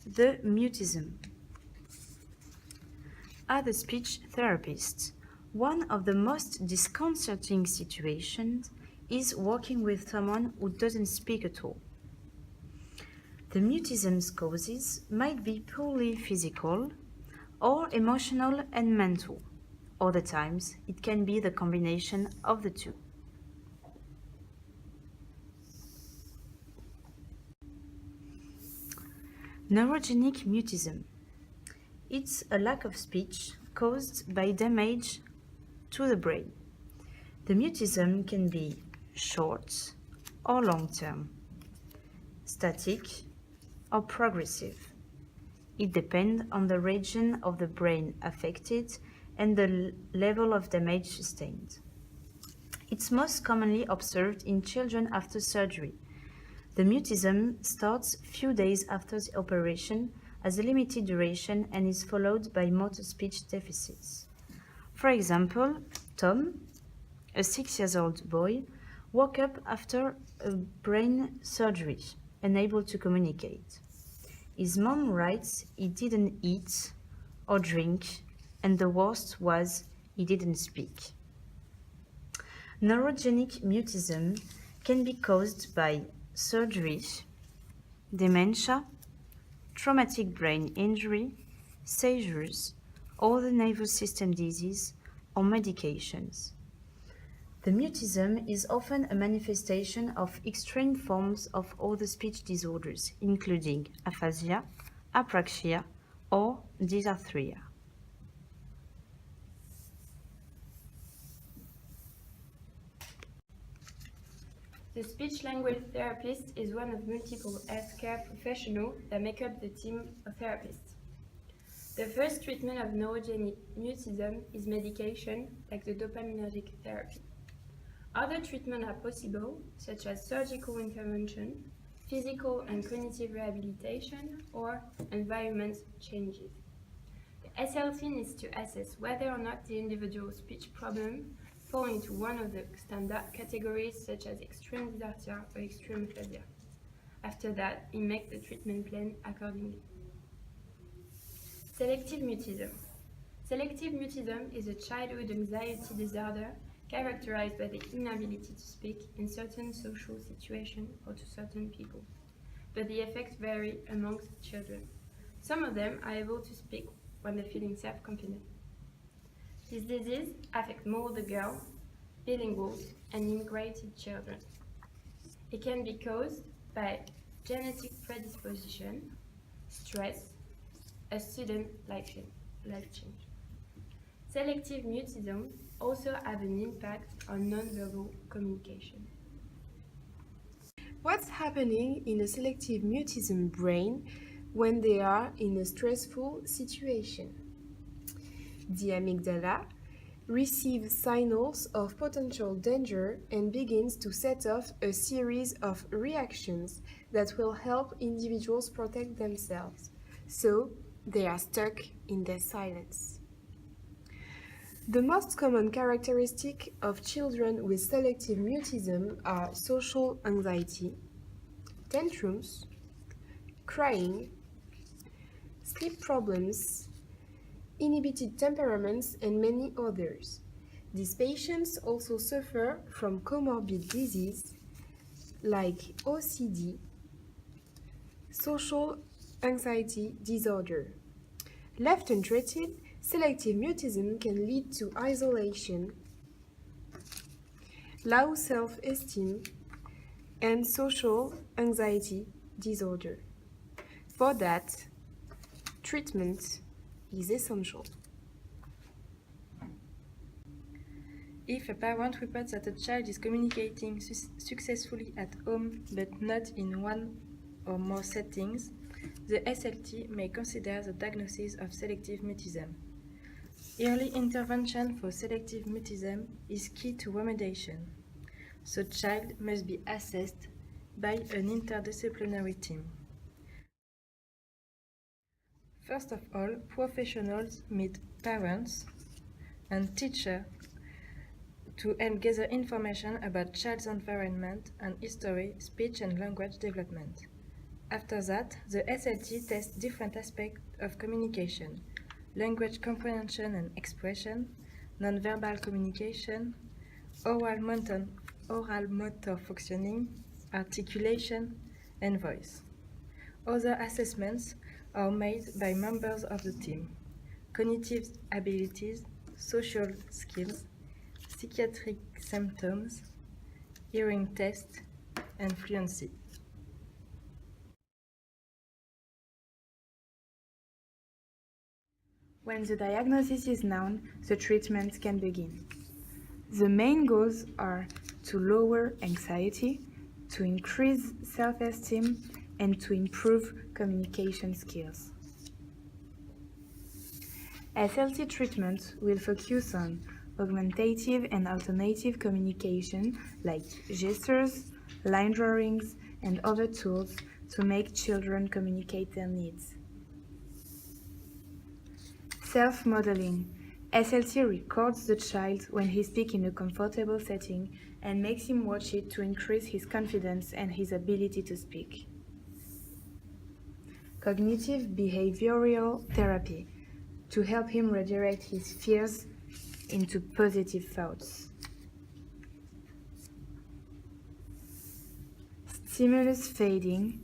The mutism. As a speech therapist, one of the most disconcerting situations is working with someone who doesn't speak at all. The mutism's causes might be purely physical or emotional and mental. Other times, it can be the combination of the two. Neurogenic mutism. It's a lack of speech caused by damage to the brain. The mutism can be short or long-term, static or progressive. It depends on the region of the brain affected and the level of damage sustained. It's most commonly observed in children after surgery. The mutism starts few days after the operation, has a limited duration, and is followed by motor speech deficits. For example, Tom, a 6-year-old boy, woke up after a brain surgery, unable to communicate. His mom writes he didn't eat or drink, and the worst was he didn't speak. Neurogenic mutism can be caused by surgery, dementia, traumatic brain injury, seizures, other nervous system disease, or medications. The mutism is often a manifestation of extreme forms of other speech disorders, including aphasia, apraxia, or dysarthria. The speech-language therapist is one of multiple healthcare professionals that make up the team of therapists. The first treatment of neurogenic mutism is medication, like the dopaminergic therapy. Other treatments are possible, such as surgical intervention, physical and cognitive rehabilitation, or environment changes. The SLT needs to assess whether or not the individual speech problem fall into one of the standard categories such as extreme dysarthria or extreme aphasia. After that, he makes the treatment plan accordingly. Selective mutism. Selective mutism is a childhood anxiety disorder characterized by the inability to speak in certain social situations or to certain people, but the effects vary amongst children. Some of them are able to speak when they're feeling self-confident. This disease affects more the girls, bilinguals, and immigrated children. It can be caused by genetic predisposition, stress, a sudden life change. Selective mutism also have an impact on non-verbal communication. What's happening in a selective mutism brain when they are in a stressful situation? The amygdala receives signals of potential danger and begins to set off a series of reactions that will help individuals protect themselves. So they are stuck in their silence. The most common characteristic of children with selective mutism are social anxiety, tantrums, crying, sleep problems, inhibited temperaments, and many others. These patients also suffer from comorbid disease like OCD, social anxiety disorder. Left untreated, selective mutism can lead to isolation, low self-esteem, and social anxiety disorder. For that, treatment is essential. If a parent reports that a child is communicating successfully at home but not in one or more settings, the SLT may consider the diagnosis of selective mutism. Early intervention for selective mutism is key to remediation. The child must be assessed by an interdisciplinary team. First of all, professionals meet parents and teachers to help gather information about child's environment and history, speech and language development. After that, the SLT tests different aspects of communication: language comprehension and expression, non-verbal communication, oral motor functioning, articulation, and voice. Other assessments are made by members of the team: cognitive abilities, social skills, psychiatric symptoms, hearing test, and fluency. When the diagnosis is known, the treatment can begin. The main goals are to lower anxiety, to increase self-esteem, and to improve communication skills. SLT treatment will focus on augmentative and alternative communication like gestures, line drawings, and other tools to make children communicate their needs. Self-modeling. SLT records the child when he speaks in a comfortable setting and makes him watch it to increase his confidence and his ability to speak. Cognitive behavioral therapy to help him redirect his fears into positive thoughts. Stimulus fading.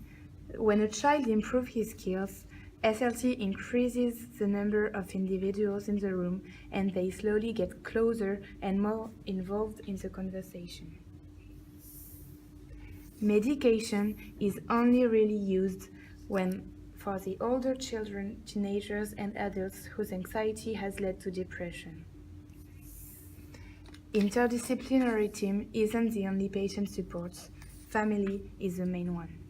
When a child improves his skills, SLT increases the number of individuals in the room and they slowly get closer and more involved in the conversation. Medication is only really used when for the older children, teenagers, and adults whose anxiety has led to depression. Interdisciplinary team isn't the only patient support. Family is the main one.